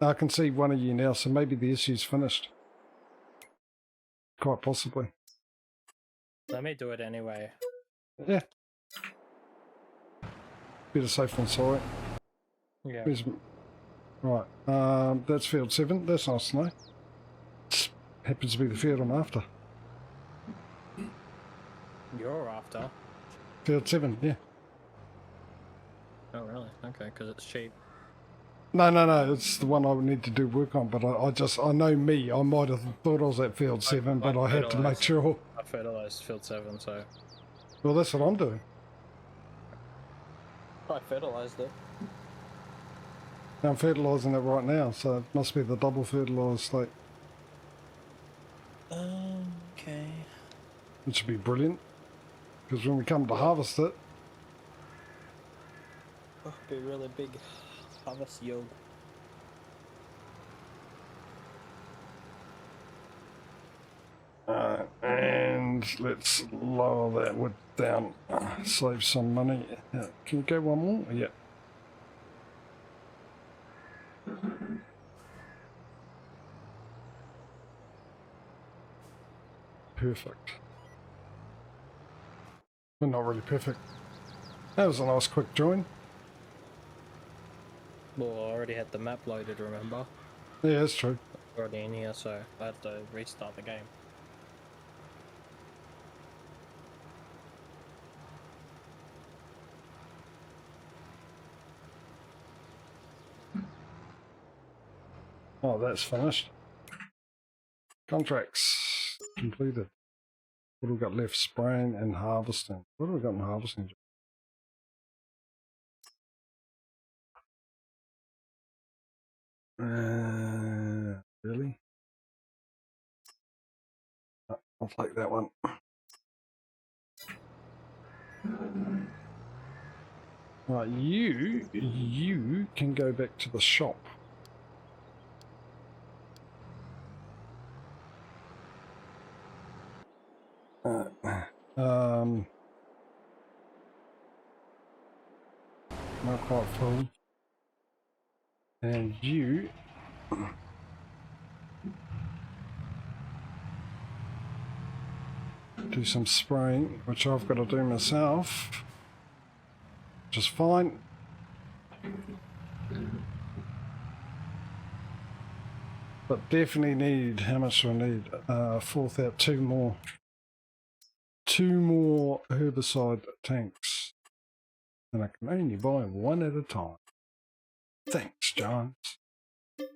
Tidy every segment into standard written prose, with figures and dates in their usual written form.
I can see one of you now, so maybe the issue's finished. Quite possibly. Let me do it anyway. Yeah. Better safe than sorry. Yeah. Right, that's field 7. That's nice to know. Just happens to be the field I'm after. You're after? Field 7, yeah. Oh, really? Okay, because it's cheap. No, it's the one I would need to do work on, but I know me, I might have thought I was at field 7, but I had to make sure. I fertilised field 7, so... Well, that's what I'm doing. I fertilised it. I'm fertilising it right now, so it must be the double fertilised state. Okay. Which would be brilliant, because when we come to harvest it... Oh, be really big harvest yield. And let's lower that wood down, save some money. Can you go one more? Yeah. Perfect. But not really perfect. That was a nice quick join. Well, I already had the map loaded, remember? Yeah, that's true. Already in here, so I had to restart the game. Oh, that's finished. Contracts completed. What have we got left? Spraying and harvesting. What have we got in harvesting? Really? I'll take that one. Right, you can go back to the shop. Not quite full. And you do some spraying, which I've got to do myself, which is fine. But definitely need, how much do I need? 4,000, two more herbicide tanks. And I can only buy one at a time. Thanks, John.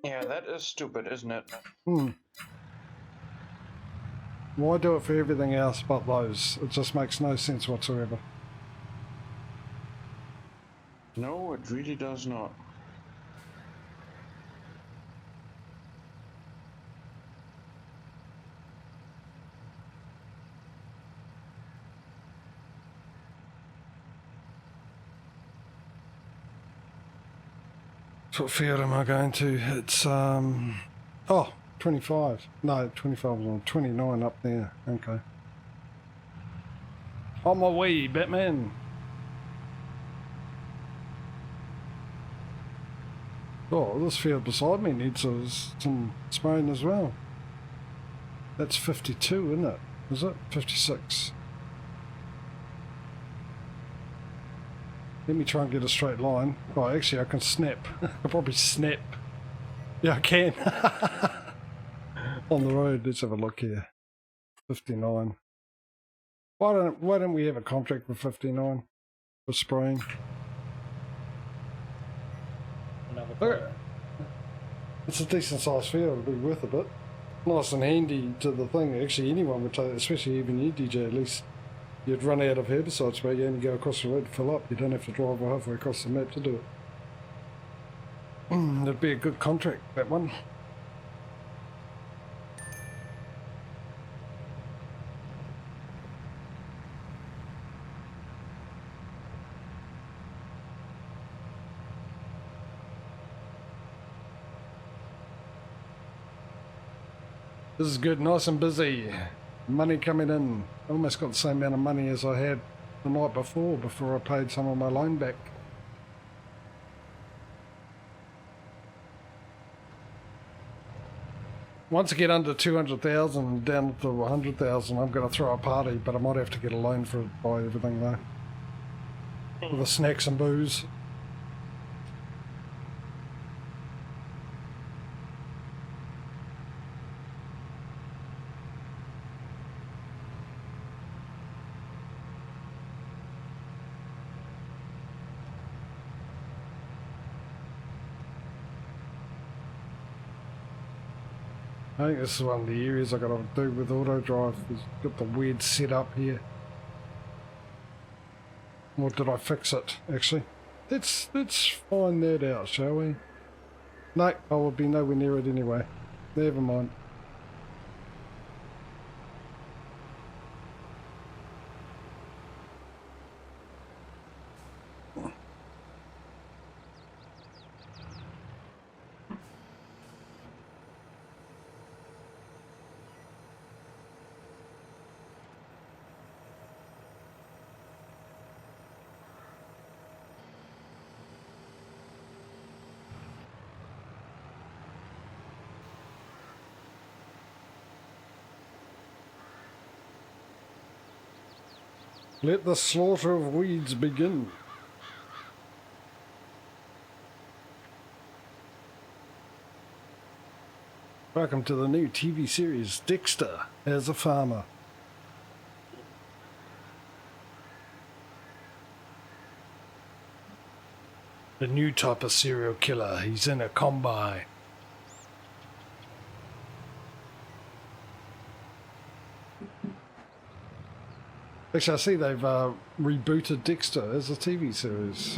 Yeah, that is stupid, isn't it? Why do it for everything else but those? It just makes no sense whatsoever. No, it really does not. What field am I going to? It's, oh, 25. No, 25 was on 29 up there. Okay. On my way, Batman. Oh, this field beside me needs some spraying as well. That's 52, isn't it? Is it? 56. Let me try and get a straight line. Oh, actually, I can snap. I can probably snap. Yeah, I can. On the road, let's have a look here. 59. Why don't we have a contract with 59 for spraying? Look, it's a decent sized field. It'll be worth a bit. Nice and handy to the thing. Actually, anyone would take it, especially even you, DJ. At least you'd run out of herbicides, but you only go across the road to fill up. You don't have to drive halfway across the map to do it. That'd be a good contract, that one. This is good, nice and busy. Money coming in. Almost got the same amount of money as I had the night before I paid some of my loan back. Once I get under 200,000 down to 100,000, I'm going to throw a party, but I might have to get a loan for it, buy everything though. For the snacks and booze. I think this is one of the areas I got to do with auto drive. It's got the weird setup here. Or did I fix it actually? Let's find that out, shall we? No, I will be nowhere near it anyway. Never mind. Let the slaughter of weeds begin. Welcome to the new TV series Dexter as a farmer. A new type of serial killer. He's in a combine. Actually, I see they've rebooted Dexter as a TV series.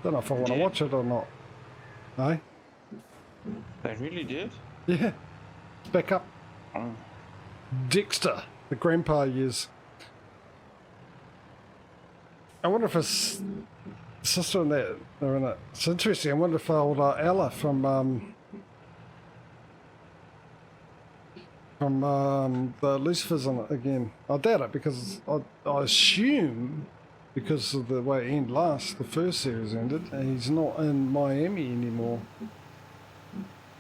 Don't know if I want to watch it or not. Eh? They really did? Yeah. Back up. Oh. Dexter, the grandpa years. I wonder if his sister and that are in it. It's interesting. I wonder if old Ella from the Lucifers in it again. I doubt it because I assume because of the way it ended last, the first series ended, he's not in Miami anymore.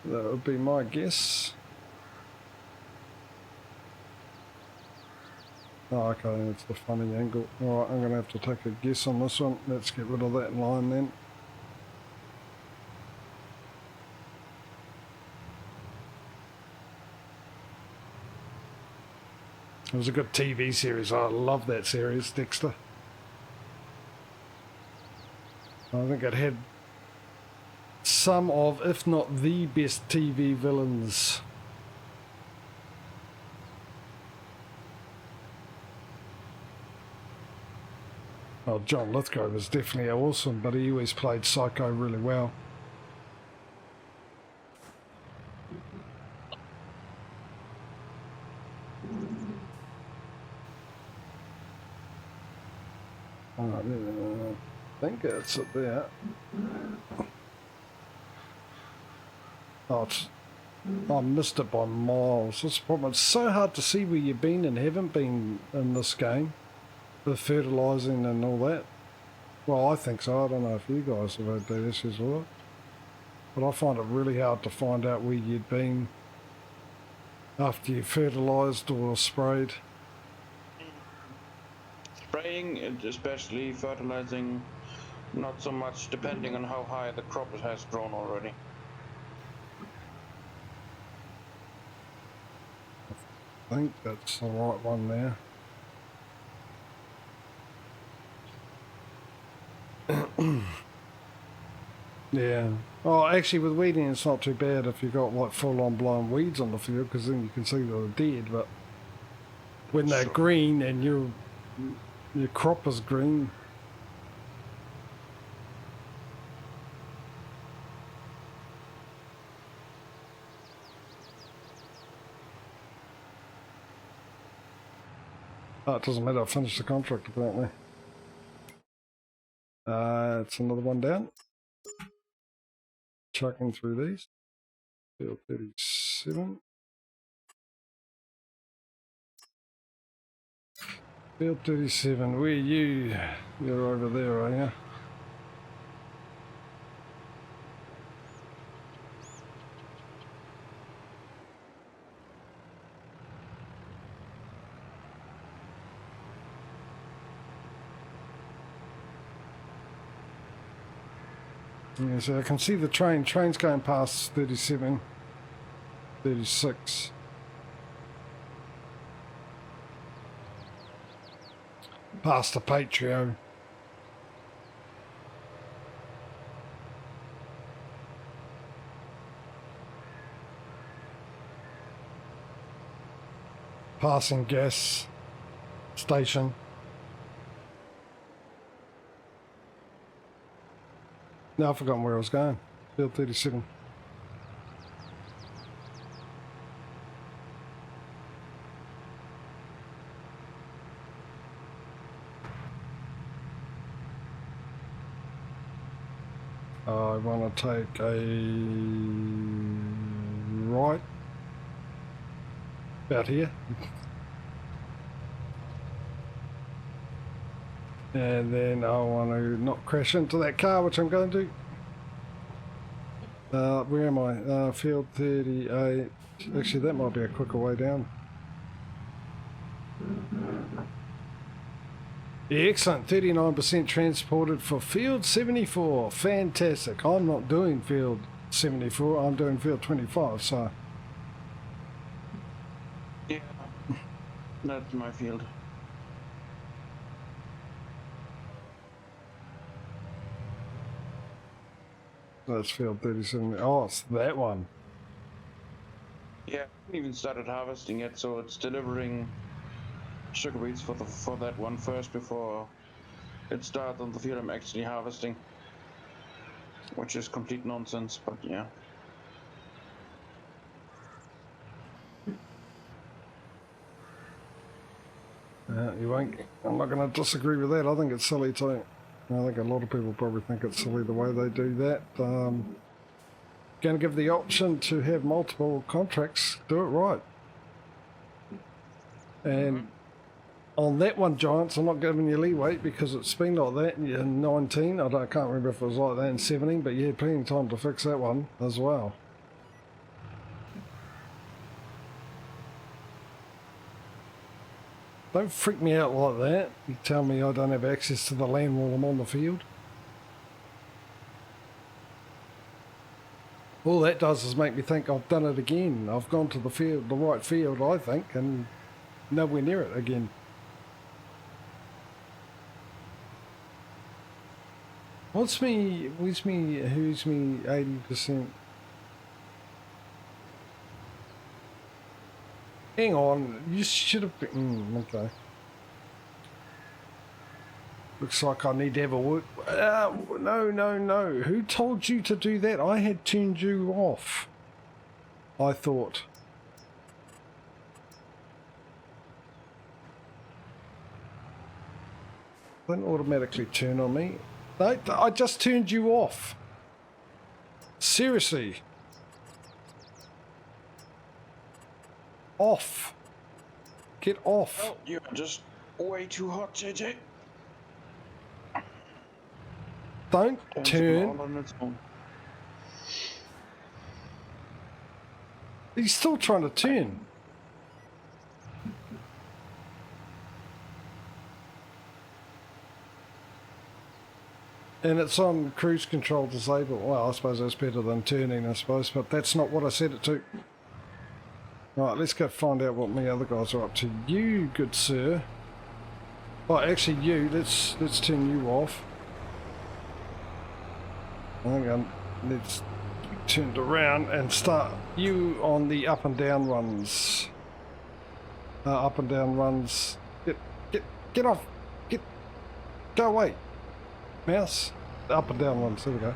That would be my guess. Oh, okay, that's the funny angle. Alright, I'm going to have to take a guess on this one. Let's get rid of that line then. It was a good TV series. I love that series, Dexter. I think it had some of, if not the best TV villains. Well, John Lithgow was definitely awesome, but he always played Psycho really well. I think that's it there. Oh, I missed it by miles. That's the problem. It's so hard to see where you've been and haven't been in this game. The fertilising and all that. Well, I think so. I don't know if you guys have had that issues with it. But I find it really hard to find out where you'd been after you fertilised or sprayed. Spraying, and especially fertilizing, not so much, depending on how high the crop has grown already. I think that's the right one there. Yeah. Oh, actually, with weeding, it's not too bad if you've got like full-on blown weeds on the field, because then you can see they're dead. But when they're green and your crop is green, oh, it doesn't matter. I finished the contract apparently. It's another one down. Chucking through these. Field 37. Field 37, where are you? You're over there, are you? Yeah, so I can see the train. Train's going past 37, 36. Past the Patrio. Passing gas station. Now I've forgotten where I was going. Field 37. I want to take a right about here. And then I want to not crash into that car, which I'm going to. Where am I? Field 38. Actually, that might be a quicker way down. Excellent. 39% transported for field 74. Fantastic. I'm not doing field 74. I'm doing field 25, so... Yeah, that's my field. That's field 37. Oh, it's that one. Yeah, I haven't even started harvesting yet, so it's delivering sugar beets for that one first before it starts on the field I'm actually harvesting, which is complete nonsense, but yeah. You won't. I'm not going to disagree with that. I think it's silly too. I think a lot of people probably think it's silly the way they do that. Going to give the option to have multiple contracts. Do it right. And on that one, Giants, I'm not giving you leeway because it's been like that in 19. I can't remember if it was like that in 17, but you had plenty of time to fix that one as well. Don't freak me out like that. You tell me I don't have access to the land while I'm on the field. All that does is make me think I've done it again. I've gone to the field, the right field, I think, and nowhere near it again. Who's me 80%? Hang on, you should have been... okay. Looks like I need to have a work... no. Who told you to do that? I had turned you off. I thought. Don't automatically turn on me. No, I just turned you off. Seriously. Off. Get off. Oh, you're just way too hot, JJ. Don't turn. All on its own. He's still trying to turn. And it's on cruise control disabled. Well, I suppose that's better than turning, I suppose, but that's not what I set it to. Right, let's go find out what my other guys are up to. You, good sir. Oh, actually you, let's turn you off. Hang on, let's turn it around and start you on the up and down runs. Up and down runs. Get off. Go away. Mouse. Up and down runs, there we go.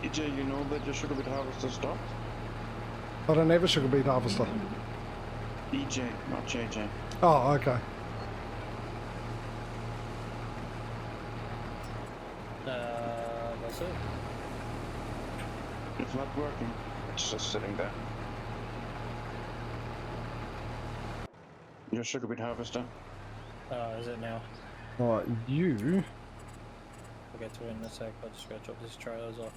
EJ, you know that your sugar beet harvester stopped? I don't have a sugar beet harvester. EJ, not JJ. Oh, okay. That's it. It's not working. It's just sitting there. Your sugar beet harvester. Is it now? Right, you. I'll get to it in a sec. I'll just go drop these trailers off.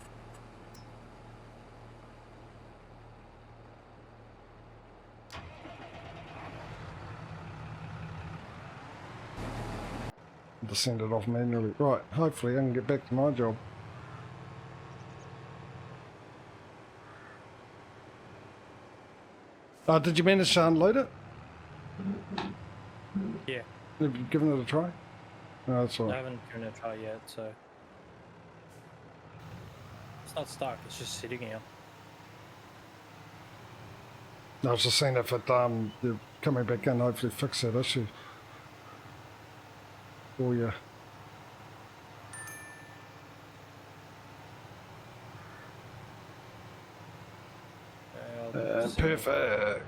to send it off manually. Right, hopefully I can get back to my job. Did you manage to unload it? Yeah, Have you given it a try? No, that's all I right. haven't given it a try yet, so it's not stuck. It's just sitting here. I was just saying if it, they're coming back in, hopefully fix that issue for you. Perfect.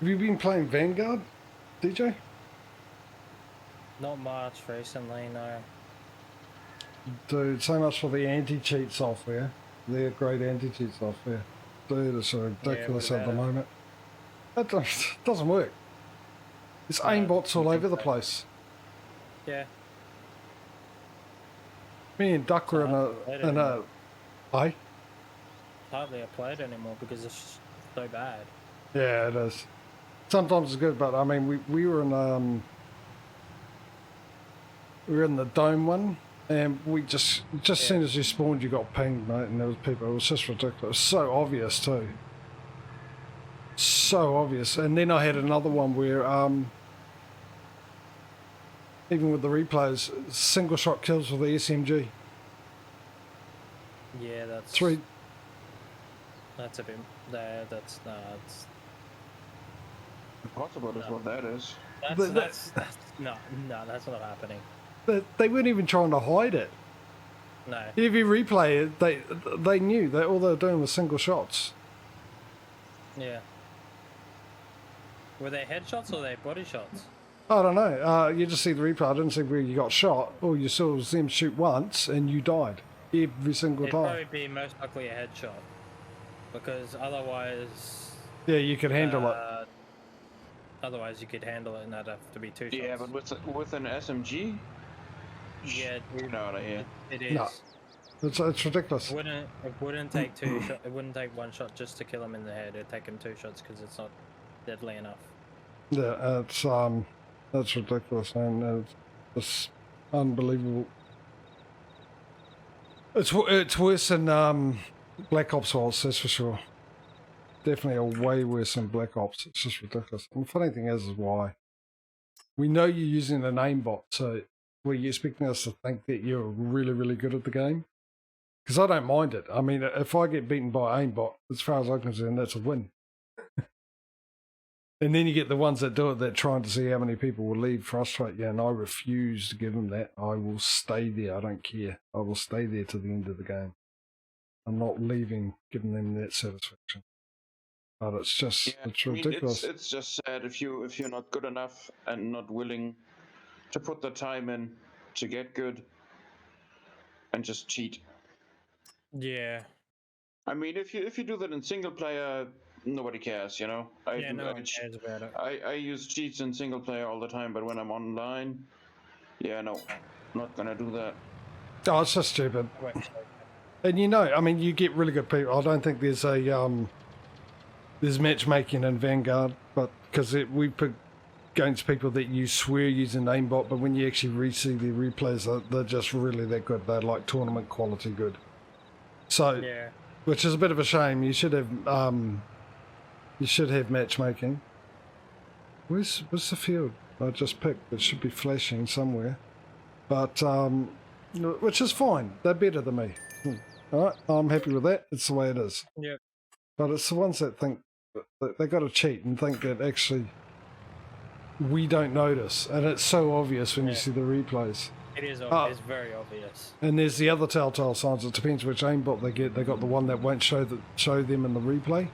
Have you been playing Vanguard, DJ? Not much recently, no. Dude, so much for the anti-cheat software. They're great anti-cheat software. Dude, it's ridiculous at the moment. It doesn't work. There's aimbots all over the place. Yeah. Me and Duck were in a Aye? Hardly play it anymore because it's just so bad. Yeah, it is. Sometimes it's good, but I mean, we were in the dome one, and we just as soon as you spawned, you got pinged, mate, and there was people. It was just ridiculous. So obvious too. So obvious. And then I had another one where even with the replays, single shot kills with the SMG. Yeah, that's Three. That's a bit. That's nuts. Impossible is what that is. That's no, that's not happening. They weren't even trying to hide it. No. If you replay it, they knew that all they were doing was single shots. Yeah. Were they headshots or they body shots? I don't know. You just see the replay. I didn't see where you got shot. All you saw was them shoot once and you died every single It'd time. probably be most likely a headshot, because otherwise. Yeah, you could handle it. Otherwise, you could handle it, and that'd have to be two shots. Yeah, but with an SMG, Yeah, you're out of here. it is. No. It's ridiculous. It wouldn't take two shot. It wouldn't take one shot just to kill him in the head. It'd take him two shots because it's not deadly enough. Yeah, that's ridiculous, man. It's unbelievable. It's worse than Black Ops was, that's for sure. Definitely a way worse than Black Ops. It's just ridiculous. And the funny thing is why. We know you're using an aimbot, so were you expecting us to think that you're really, really good at the game? Because I don't mind it. I mean, if I get beaten by aimbot, as far as I'm concerned, that's a win. And then you get the ones that do it that trying to see how many people will leave, frustrate you, and I refuse to give them that. I will stay there. I don't care. I will stay there to the end of the game. I'm not leaving, giving them that satisfaction. But it's just, it's ridiculous. It's just sad if you're not good enough and not willing to put the time in to get good and just cheat. Yeah. I mean, if you do that in single player, nobody cares, you know. No one cares about it. I use cheats in single player all the time, but when I'm online, yeah, no, not gonna do that. Oh, it's just stupid. And you know, I mean, you get really good people. I don't think there's there's matchmaking in Vanguard, but because we put against people that you swear using aimbot, but when you actually re-see their replays, they're just really that good. They're like tournament quality good. So, Yeah. which is a bit of a shame. You should have matchmaking. Where's the field I just picked? It should be flashing somewhere, but which is fine. They're better than me. All right, I'm happy with that. It's the way it is. Yep. But it's the ones that think that they got to cheat and think that actually we don't notice, and it's so obvious when you see the replays. It is. It's very obvious. And there's the other telltale signs. It depends which aimbot they get. They got the one that won't show them in the replay.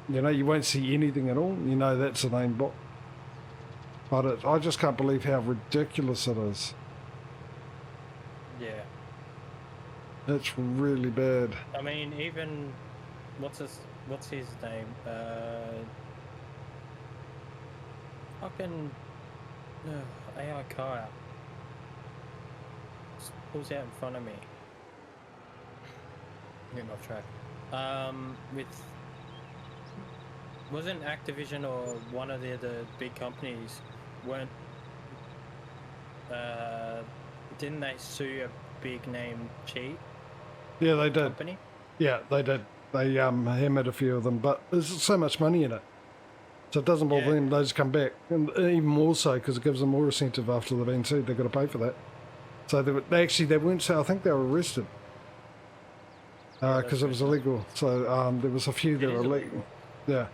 You know, you won't see anything at all. You know that's an aimbot. But I just can't believe how ridiculous it is. Yeah. It's really bad. I mean, even what's his name? Fucking AI Kaya. Pulls out in front of me. Getting off track. With wasn't Activision or one of the other big companies weren't didn't they sue a big name cheat Yeah, they did. company? Yeah, they did. They hammered a few of them, but there's so much money in it, so it doesn't bother them. They just come back, and even more so because it gives them more incentive after they've been sued. They've got to pay for that. So they weren't. I think they were arrested because it was illegal. So there was a few that were illegal. Yeah.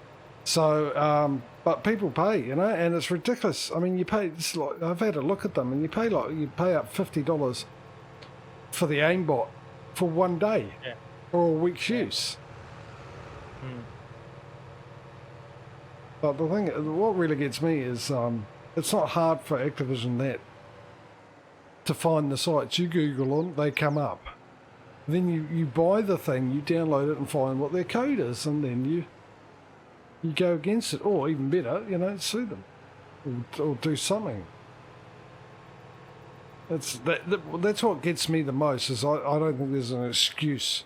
So, but people pay, you know, and it's ridiculous. I mean, you pay. It's like, I've had a look at them, and you pay up $50 for the aimbot for one day or a week's use. But the thing, what really gets me is it's not hard for Activision to find the sites. You Google them, they come up. Then you buy the thing, you download it and find what their code is, and then you go against it, or even better, you know, sue them or do something. That's what gets me the most. Is I don't think there's an excuse.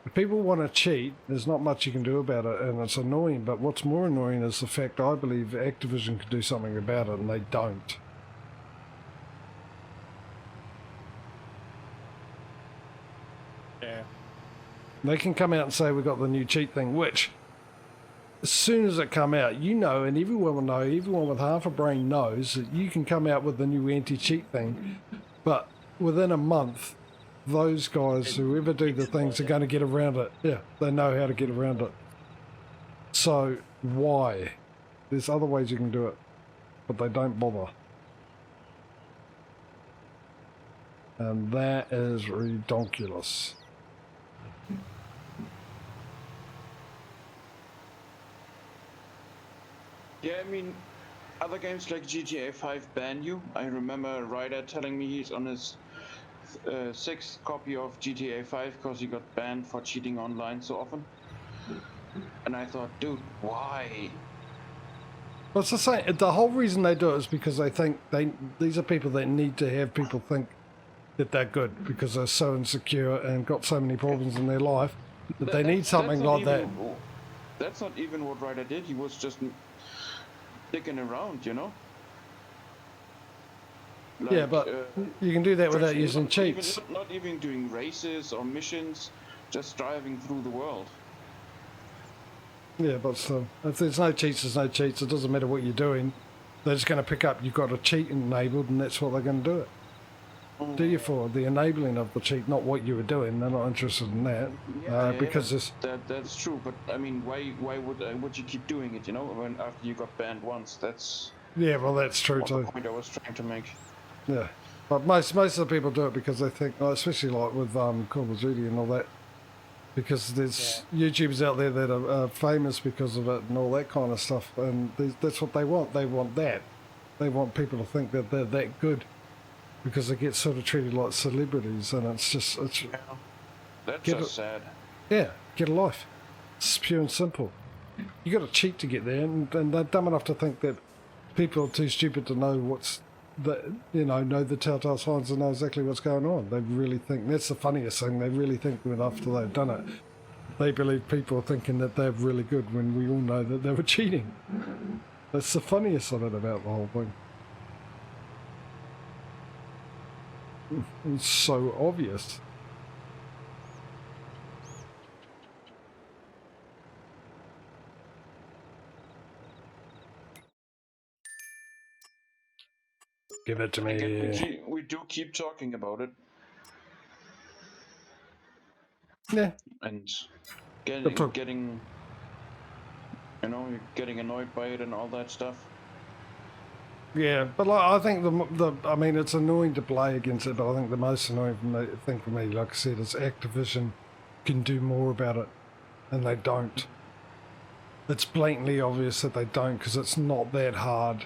If people want to cheat, there's not much you can do about it, and it's annoying. But what's more annoying is the fact I believe Activision could do something about it, and they don't. Yeah. They can come out and say we've got the new cheat thing, which as soon as it come out, you know, and everyone will know, everyone with half a brain knows that you can come out with the new anti-cheat thing, but within a month, those guys, whoever do the things, are going to get around it. Yeah, they know how to get around it. So why? There's other ways you can do it, but they don't bother. And that is ridiculous. Yeah, I mean, other games like GTA 5 ban you. I remember a writer telling me he's on his 6th copy of GTA 5 because he got banned for cheating online so often. And I thought, dude, why? Well, it's the same. The whole reason they do it is because they think these are people that need to have people think that they're good because they're so insecure and got so many problems in their life that they need something like that. That's not even what Ryder did. He was just dicking around, you know? Like, yeah, but you can do that without using cheats. Not even doing races or missions, just driving through the world. Yeah, but still, if there's no cheats, there's no cheats. It doesn't matter what you're doing. They're just going to pick up you've got a cheat enabled, and that's what they're going to do it. Do you for the enabling of the cheat, not what you were doing? They're not interested in that because that's true. But I mean, why would you keep doing it? You know, when after you got banned once, that's that's true too. The point I was trying to make. Yeah, but most of the people do it because they think, especially like with Call of Duty and all that, because there's YouTubers out there that are famous because of it and all that kind of stuff, and that's what they want. They want that. They want people to think that they're that good. Because they get sort of treated like celebrities, and it's that's just sad. Yeah, get a life. It's pure and simple. You got to cheat to get there, and they're dumb enough to think that people are too stupid to know know the telltale signs and know exactly what's going on. They really think that's the funniest thing. They really think that after they've done it, they believe people are thinking that they're really good when we all know that they were cheating. That's the funniest of it about the whole thing. It's so obvious. Give it to me. Again, we do keep talking about it. Yeah. And getting you're getting annoyed by it and all that stuff. Yeah, but like, I think I mean, it's annoying to play against it, but I think the most annoying thing for me, like I said, is Activision can do more about it, and they don't. It's blatantly obvious that they don't, because it's not that hard.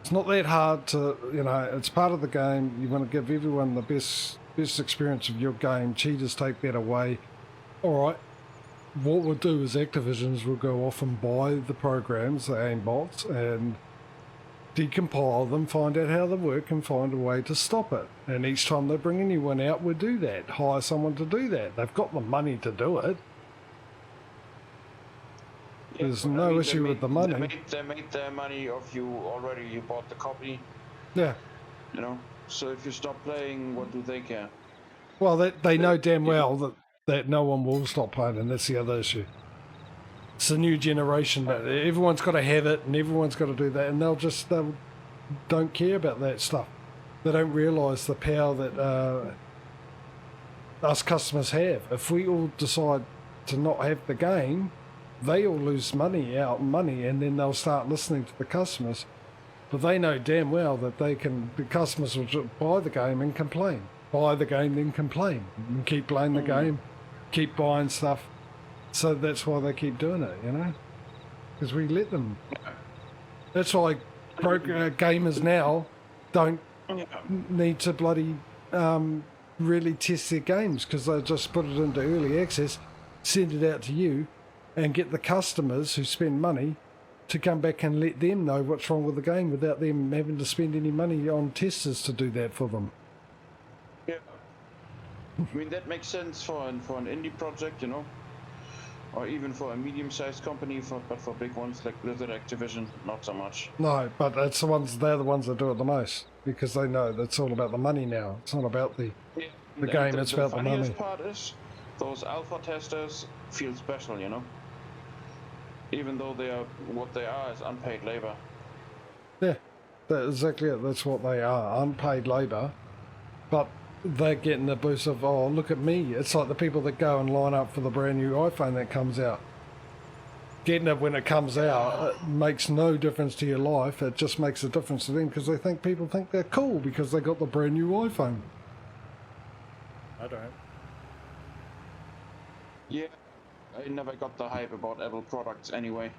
It's not that hard to, it's part of the game. You want to give everyone the best experience of your game. Cheaters take that away. All right, what we'll do is Activisions will go off and buy the programs, the aimbots, and decompile them, find out how they work, and find a way to stop it. And each time they bring a new one out, we'll do that. Hire someone to do that. They've got the money to do it. Yeah, There's but I no mean, issue with the money. They made their money off you already. You bought the copy, Yeah. you know. So if you stop playing, what do they care? Well, they know damn well that no one will stop playing, and that's the other issue. It's a new generation. That everyone's got to have it, and everyone's got to do that, and they don't care about that stuff. They don't realise the power that us customers have. If we all decide to not have the game, they all lose money, and then they'll start listening to the customers. But they know damn well that the customers will just buy the game and complain. Buy the game, then complain. And keep playing the game, keep buying stuff. So that's why they keep doing it, you know? Because we let them. That's why gamers now don't need to bloody really test their games, because they just put it into early access, send it out to you, and get the customers who spend money to come back and let them know what's wrong with the game without them having to spend any money on testers to do that for them. Yeah. I mean, that makes sense for an indie project, you know, or even for a medium-sized company. But for big ones like Blizzard, Activision, not so much. No, but they're the ones that do it the most, because they know that's all about the money now. It's not about the game. It's about the money. The funniest part is those alpha testers feel special, you know. Even though what they are is unpaid labor. Yeah, that's exactly it. That's what they are, unpaid labour. But they're getting the boost of, oh, look at me. It's like the people that go and line up for the brand new iPhone that comes out. Getting it when it comes out, it makes no difference to your life. It just makes a difference to them because people think they're cool because they got the brand new iPhone. I don't. Yeah. I never got the hype about Apple products anyway.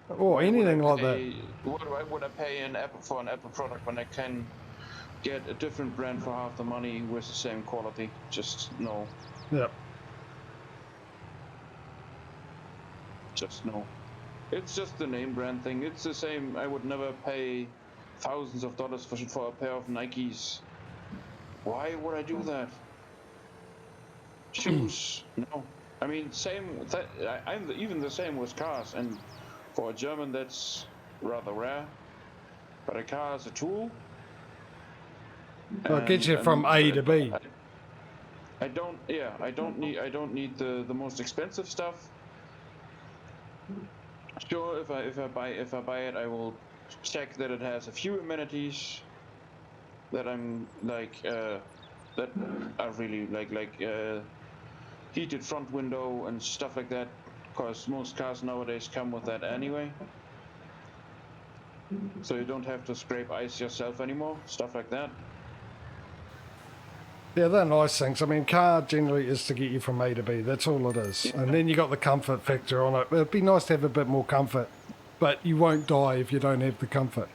Or anything like that. Why would I pay for an Apple product when I can get a different brand for half the money with the same quality? Just no. Yep. Just no. It's just the name brand thing. It's the same. I would never pay thousands of dollars for a pair of Nikes. Why would I do that? Shoes? No. I mean, I'm even the same with cars, and for a German that's rather rare. But a car is a tool. Well, it gets you from A to B. I don't need the most expensive stuff. Sure, if I buy it, I will check that it has a few amenities that I'm like that I really like heated front window and stuff like that, because most cars nowadays come with that anyway. So you don't have to scrape ice yourself anymore, stuff like that. Yeah, they're nice things. I mean, car generally is to get you from A to B. That's all it is. Yeah. And then you got the comfort factor on it. It'd be nice to have a bit more comfort, but you won't die if you don't have the comfort.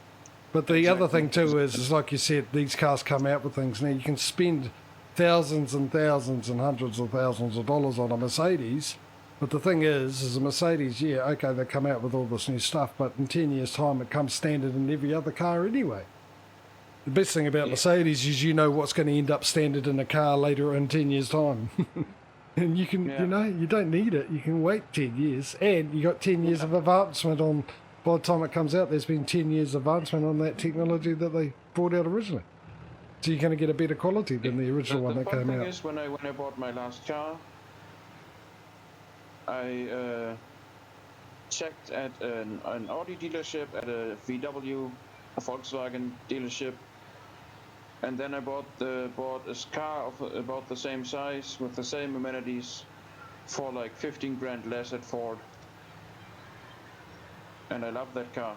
But the other thing too is like you said, these cars come out with things. Now you can spend thousands and thousands and hundreds of thousands of dollars on a Mercedes. But the thing is a Mercedes, yeah, okay, they come out with all this new stuff, but in 10 years' time it comes standard in every other car anyway. The best thing about Mercedes is you know what's going to end up standard in a car later in 10 years' time. And you can, you know, you don't need it. You can wait 10 years. And you got 10 years of advancement on, by the time it comes out, there's been 10 years of advancement on that technology that they brought out originally. So you're going to get a better quality than the original one that came out. The thing is, when I bought my last car, I checked at an Audi dealership, at a VW, a Volkswagen dealership, and then I bought a car of about the same size with the same amenities for like 15 grand less at Ford, and I love that car.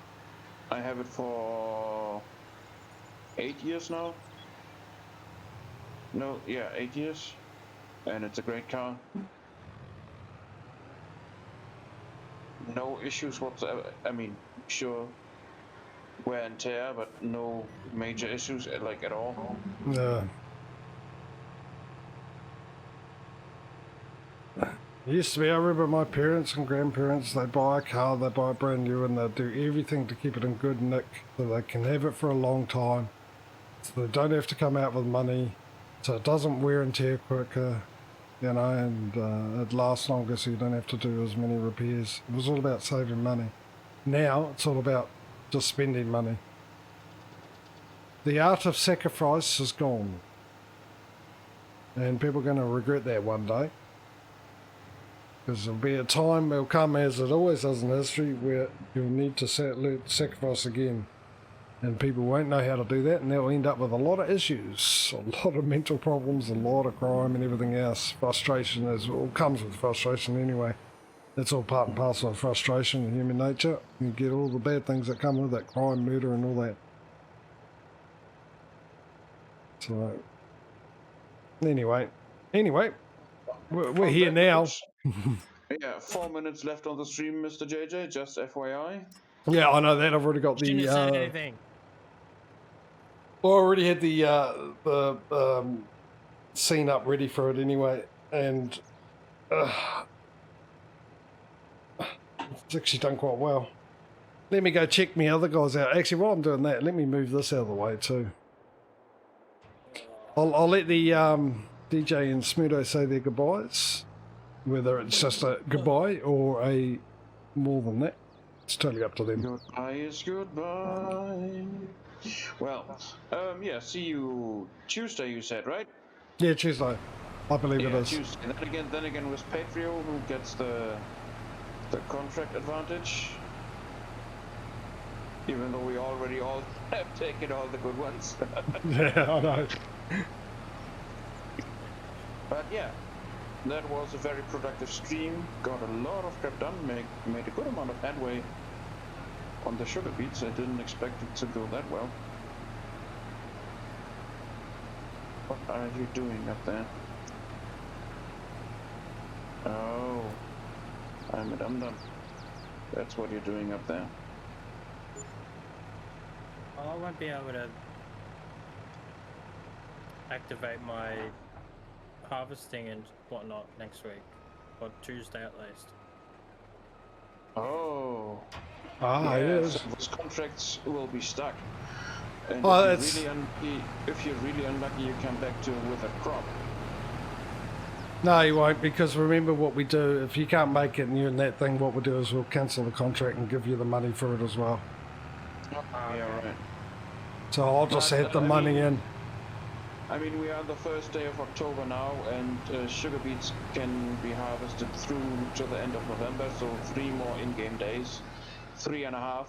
I have it for 8 years now. No, yeah, 8 years, and it's a great car. No issues whatsoever. I mean, sure, wear and tear, but no major issues like at all. No. It used to be, I remember my parents and grandparents, they buy a car, they buy it brand new, and they do everything to keep it in good nick so they can have it for a long time. So they don't have to come out with money, so it doesn't wear and tear quicker, you know, and it lasts longer so you don't have to do as many repairs. It was all about saving money. Now it's all about just spending money. The art of sacrifice is gone. And people are going to regret that one day. Because there'll be a time, will come as it always does in history, where you'll need to sacrifice again. And people won't know how to do that, and they'll end up with a lot of issues, a lot of mental problems, a lot of crime and everything else. Frustration is all comes with frustration anyway. It's all part and parcel of frustration and human nature. You get all the bad things that come with it, crime, murder and all that. So, anyway, we're here now. Yeah, 4 minutes left on the stream, Mr. JJ, just FYI. Yeah, I know that. I've already got Didn't say anything. Well, I already had the scene up ready for it anyway, and it's actually done quite well. Let me go check my other guys out. Actually, while I'm doing that, let me move this out of the way too. I'll let the DJ and Smudo say their goodbyes, whether it's just a goodbye or a more than that. It's totally up to them. Goodbye is goodbye. Well, yeah, see you Tuesday, you said, right? Yeah, Tuesday. I believe it is. Tuesday. And then again with Patrio, who gets the contract advantage. Even though we already all have taken all the good ones. Yeah, I know. But yeah, that was a very productive stream. Got a lot of crap done. Made a good amount of headway on the sugar beets. I didn't expect it to go that well. What are you doing up there? Oh, I'm a dum-dum. That's what you're doing up there. I won't be able to activate my harvesting and whatnot next week, or Tuesday at least. Oh. Ah, yeah, yes. so those contracts will be stuck. And Well, if you're really unlucky, you come back to with a crop. No, you won't, because remember what we do. If you can't make it and you're in that thing, what we'll do is we'll cancel the contract and give you the money for it as well. Yeah, right. So I'll just add the money in. I mean, we are on the first day of October now, and sugar beets can be harvested through to the end of November, so 3 more in-game days, 3.5.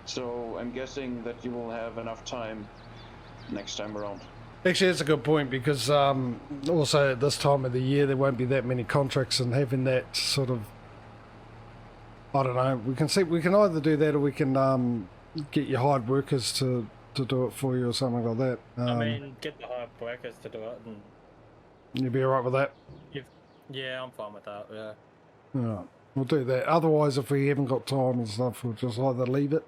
So I'm guessing that you will have enough time next time around. Actually, that's a good point, because also at this time of the year there won't be that many contracts, and having that sort of, I don't know, we can either do that or we can get your hired workers to do it for you or something like that. I mean, get the hired workers to do it, and you'll be alright with that? yeah, I'm fine with that, yeah. Yeah, we'll do that. Otherwise, if we haven't got time and stuff, we'll just either leave it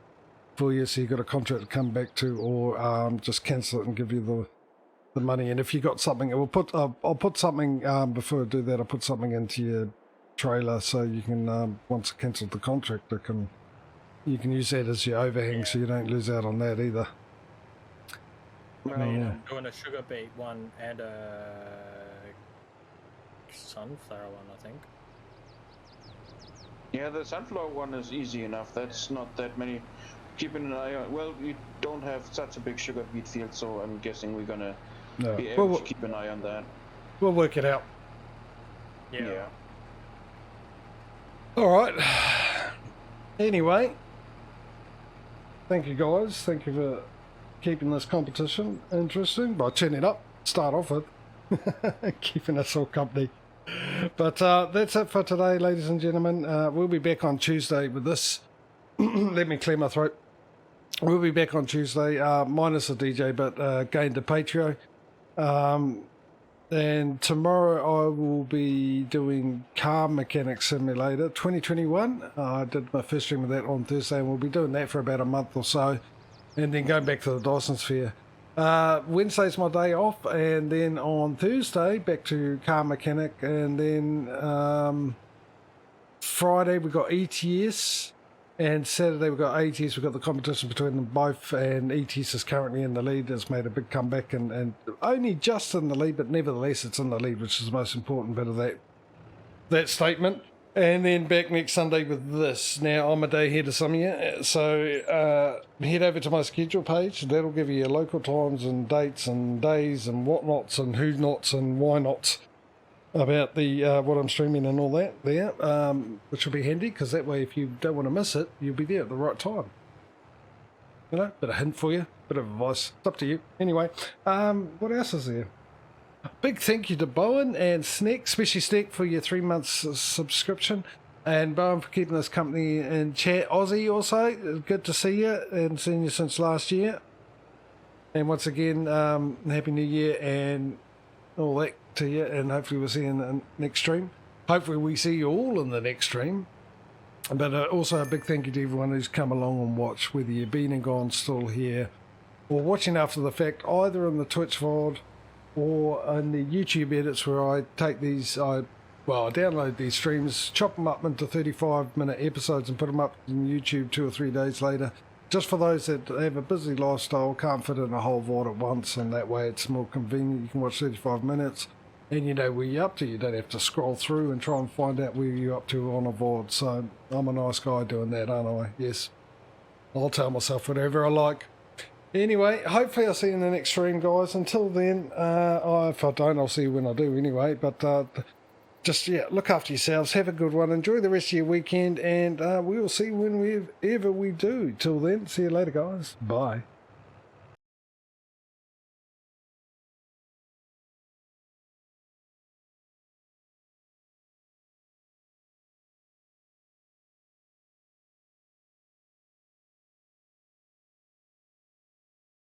for you so you've got a contract to come back to, or just cancel it and give you the money. And if you got something, I'll put something, before I do that, I'll put something into your trailer so you can, once I cancel the contract, you can use that as your overhang, so you don't lose out on that either. I mean, I'm doing a sugar beet one and a sunflower one, I think. Yeah, the sunflower one is easy enough. That's not that many. Keeping an eye on. Well, we don't have such a big sugar beet field, so I'm guessing we're gonna be able to keep an eye on that. We'll work it out. Yeah. All right. Anyway, thank you guys. Thank you for keeping this competition interesting by turning up. Start off with keeping us all company. But that's it for today, ladies and gentlemen. We'll be back on Tuesday with this. Let me clear my throat. We'll be back on Tuesday, minus the DJ, but going to Patrio. And tomorrow I will be doing Car Mechanic Simulator 2021. I did my first stream of that on Thursday, and we'll be doing that for about a month or so, and then going back to the Dyson Sphere. Wednesday's my day off, and then on Thursday back to car mechanic, and then Friday we got ETS, and Saturday we got ATS. We've got the competition between them both, and ETS is currently in the lead. It's made a big comeback, and only just in the lead, but nevertheless it's in the lead, which is the most important bit of that statement. And then back next Sunday with this. Now, I'm a day ahead of some of you, so head over to my schedule page. That'll give you your local times and dates and days and whatnots and who nots and why nots about the what I'm streaming and all that there, which will be handy, because that way if you don't want to miss it, you'll be there at the right time. You know, bit of hint for you, bit of advice. It's up to you. Anyway, what else is there? Big thank you to Bowen and Sneck, especially Sneck for your 3 months subscription, and Bowen for keeping us company in chat. Aussie also, good to see you, and seen you since last year. And once again, Happy New Year and all that to you, and hopefully we'll see you in the next stream. Hopefully we see you all in the next stream. But also a big thank you to everyone who's come along and watched, whether you've been and gone still here, or watching after the fact, either in the Twitch VOD or in the YouTube edits, where I take these, I download these streams, chop them up into 35-minute episodes and put them up on YouTube 2 or 3 days later, just for those that have a busy lifestyle, can't fit in a whole VOD at once, and that way it's more convenient. You can watch 35 minutes and you know where you're up to. You don't have to scroll through and try and find out where you're up to on a VOD. So I'm a nice guy doing that, aren't I? Yes, I'll tell myself whatever I like. Anyway, hopefully I'll see you in the next stream, guys. Until then, if I don't, I'll see you when I do anyway. But just, look after yourselves. Have a good one. Enjoy the rest of your weekend. And we will see you whenever we do. Till then, see you later, guys. Bye.